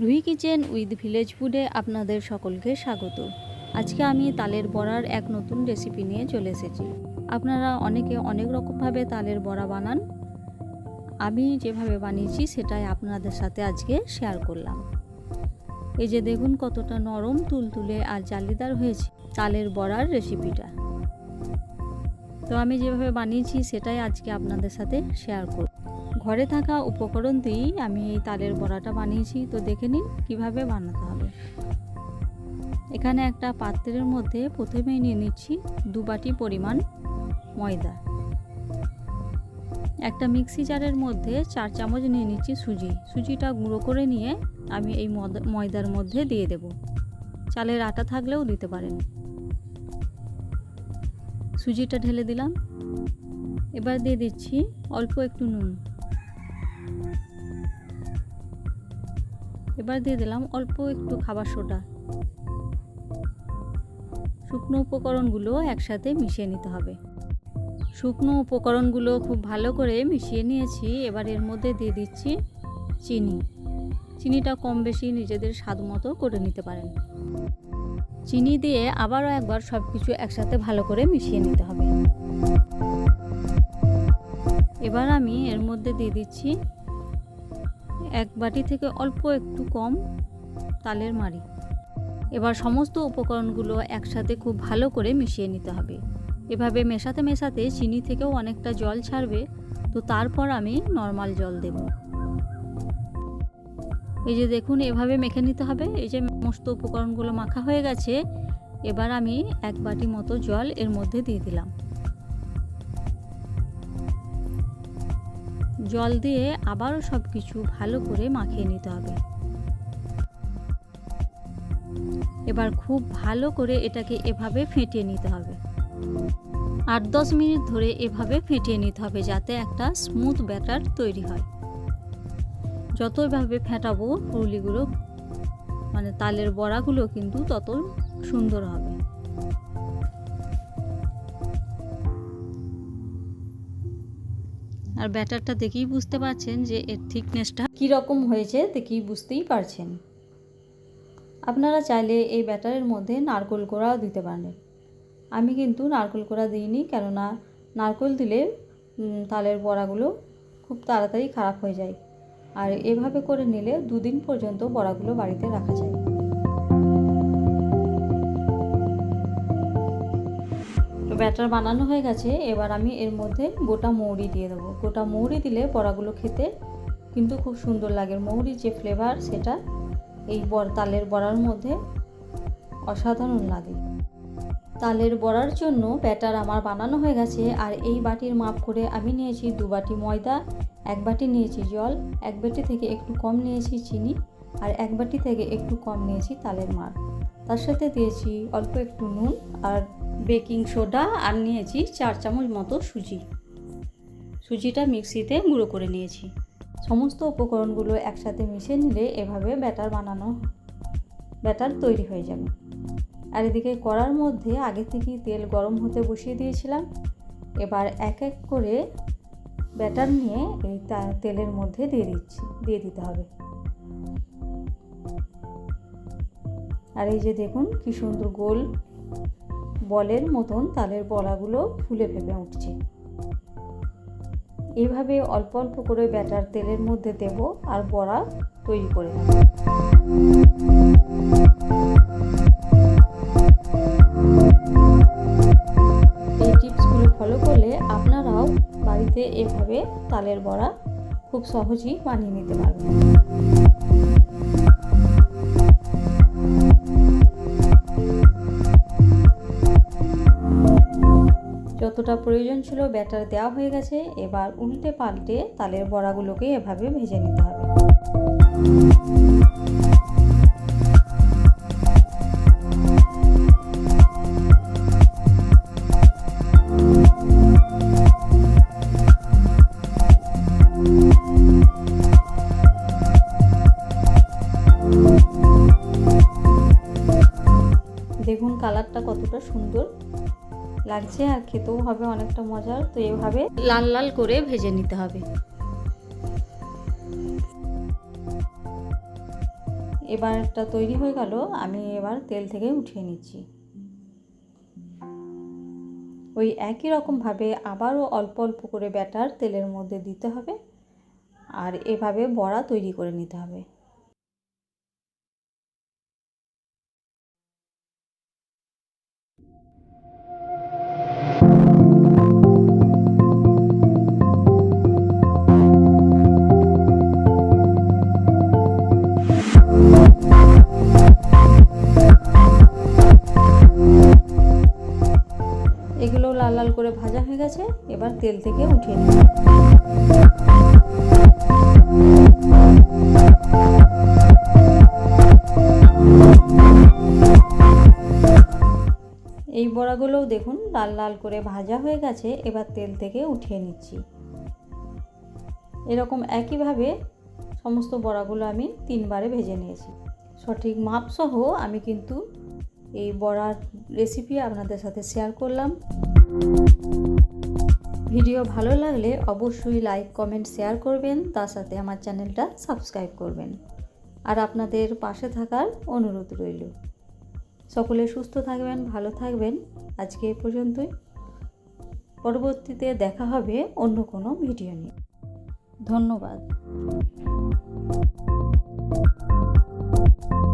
Ruhi kitchen with village ফুডে আপনাদের সকলকে স্বাগত। আজকে আমি তালের বড়ার এক নতুন রেসিপি নিয়ে চলে এসেছি। আপনারা অনেকে অনেক রকমভাবে তালের বড়া বানান, আমি যেভাবে বানিয়েছি সেটাই আপনাদের সাথে আজকে শেয়ার করলাম। এই যে দেখুন কতটা নরম তুলতুলে আর জালিদার হয়েছে তালের বড়ার রেসিপিটা। তো আমি যেভাবে বানিয়েছি সেটাই আজকে আপনাদের সাথে শেয়ার করব। ঘরে থাকা উপকরণ দিয়েই আমি এই তালের বড়াটা বানিয়েছি। তো দেখে নিন কীভাবে বানাতে হবে। এখানে একটা পাত্রের মধ্যে প্রথমেই নিয়ে নিচ্ছি 2 বাটি পরিমাণ ময়দা। একটা মিক্সি জারের মধ্যে 4 চামচ নিয়ে নিচ্ছি সুজিটা গুঁড়ো করে নিয়ে আমি এই ময়দার মধ্যে দিয়ে দেব। চালের আটা থাকলেও দিতে পারেন। সুজিটা ঢেলে দিলাম। এবার দিয়ে দিচ্ছি অল্প একটু নুন। এবার দিয়ে দিলাম অল্প একটু খাবার সোডা। শুকনো উপকরণগুলো একসাথে মিশিয়ে নিতে হবে। শুকনো উপকরণগুলো খুব ভালো করে মিশিয়ে নিয়েছি। এবার এর মধ্যে দিয়ে দিচ্ছি চিনিটা কম বেশি নিজেদের স্বাদ মতো করে নিতে পারেন। চিনি দিয়ে আবারও একবার সব কিছু একসাথে ভালো করে মিশিয়ে নিতে হবে। এবার আমি এর মধ্যে দিয়ে দিচ্ছি 1 বাটি থেকে অল্প একটু কম তালের মাড়ি। এবার সমস্ত উপকরণগুলো একসাথে খুব ভালো করে মিশিয়ে নিতে হবে। এভাবে মেশাতে মেশাতে চিনি থেকেও অনেকটা জল ছাড়বে। তো তারপর আমি নর্মাল জল দেব। এই যে দেখুন এভাবে মেখে নিতে হবে। এই যে সমস্ত উপকরণগুলো মাখা হয়ে গেছে। এবার আমি 1 বাটি মতো জল এর মধ্যে দিয়ে দিলাম। জল দিয়ে আবারও সব কিছু ভালো করে মাখিয়ে নিতে হবে। এবার খুব ভালো করে এটাকে এভাবে ফেটিয়ে নিতে হবে। 8-10 মিনিট ধরে এভাবে ফেটিয়ে নিতে হবে যাতে একটা স্মুথ ব্যাটার তৈরি হয়। যত এভাবে ফেটাবো পুরুলিগুলো মানে তালের বড়াগুলো কিন্তু তত সুন্দর হবে। আর ব্যাটারটা দেখেই বুঝতে পারছেন যে এর থিকনেসটা কী রকম হয়েছে, দেখেই বুঝতেই পারছেন। আপনারা চাইলে এই ব্যাটারের মধ্যে নারকেল কোড়াও দিতে পারেন। আমি কিন্তু নারকেল কোড়া দিইনি, কেননা নারকেল দিলে তালের বড়াগুলো খুব তাড়াতাড়ি খারাপ হয়ে যায়। আর এভাবে করে নিলে 2 দিন পর্যন্ত বড়াগুলো বাড়িতে রাখা যায়। তো ব্যাটার বানানো হয়ে গেছে। এবার আমি এর মধ্যে গোটা মৌরি দিয়ে দেবো। গোটা মৌরি দিলে বড়াগুলো খেতে কিন্তু খুব সুন্দর লাগে। মৌরির যে ফ্লেভার সেটা এই তালের বড়ার মধ্যে অসাধারণ লাগে। তালের বড়ার জন্য ব্যাটার আমার বানানো হয়ে গেছে। আর এই বাটির মাপ করে আমি নিয়েছি 2 বাটি ময়দা, 1 বাটি নিয়েছি জল, 1 বাটি থেকে একটু কম নিয়েছি চিনি, আর 1 বাটি থেকে একটু কম নিয়েছি তালের মাড়। তার সাথে দিয়েছি অল্প একটু নুন আর বেকিং সোডা, আর নিয়েছি 4 চামচ মতো সুজিটা মিক্সিতে গুঁড়ো করে নিয়েছি। সমস্ত উপকরণগুলো একসাথে মিশিয়ে নিলে এভাবে ব্যাটার তৈরি হয়ে যাবে। আর এদিকে কড়ার মধ্যে আগে থেকেই তেল গরম হতে বসিয়ে দিয়েছিলাম। এবার এক এক করে ব্যাটার নিয়ে এই তেলের মধ্যে দিয়ে দিতে হবে। আর এই যে দেখুন কি সুন্দর গোল বলের মতন তালের বড়াগুলো ফুলে ফেপে উঠছে। এইভাবে অল্প অল্প করে ব্যাটার তেলের মধ্যে দেব আর বড়া তৈরি করে নেব। এই টিপসগুলো ফলো করলে আপনারাও বাড়িতে এভাবে তালের বড়া খুব সহজেই বানিয়ে নিতে পারবেন। যতটা প্রয়োজন ছিল ব্যাটার দেওয়া হয়ে গেছে। এবার উল্টে পাল্টে তালের বড়াগুলোকে এভাবে ভেজে নিতে হবে। দেখুন কালারটা কতটা সুন্দর লাগছে আর খেতেও হবে অনেকটা মজার। তো এভাবে লাল লাল করে ভেজে নিতে হবে। এবারটা তৈরি হয়ে গেল, আমি এবার তেল থেকে উঠিয়ে নিচ্ছি। ওই একই রকমভাবে আবারও অল্প অল্প করে ব্যাটার তেলের মধ্যে দিতে হবে আর এভাবে বড়া তৈরি করে নিতে হবে। এগুলো লাল লাল করে ভাজা হয়ে গেছে, এবার তেল থেকে উঠিয়ে নিই। এই বড়াগুলোও দেখুন লাল লাল করে ভাজা হয়ে গেছে, এবার তেল থেকে উঠিয়ে নিচ্ছি। এরকম একইভাবে সমস্ত বড়াগুলো আমি 3 বারে ভেজে নিয়েছি। সঠিক মাপ সহ আমি কিন্তু এই বড়ার রেসিপি আপনাদের সাথে শেয়ার করলাম। ভিডিও ভালো লাগলে অবশ্যই লাইক, কমেন্ট, শেয়ার করবেন, তার সাথে আমার চ্যানেলটা সাবস্ক্রাইব করবেন আর আপনাদের পাশে থাকার অনুরোধ রইল। সকলে সুস্থ থাকবেন, ভালো থাকবেন। আজকে এ পর্যন্তই। পরবর্তীতে দেখা হবে অন্য কোনো ভিডিও নিয়ে। ধন্যবাদ।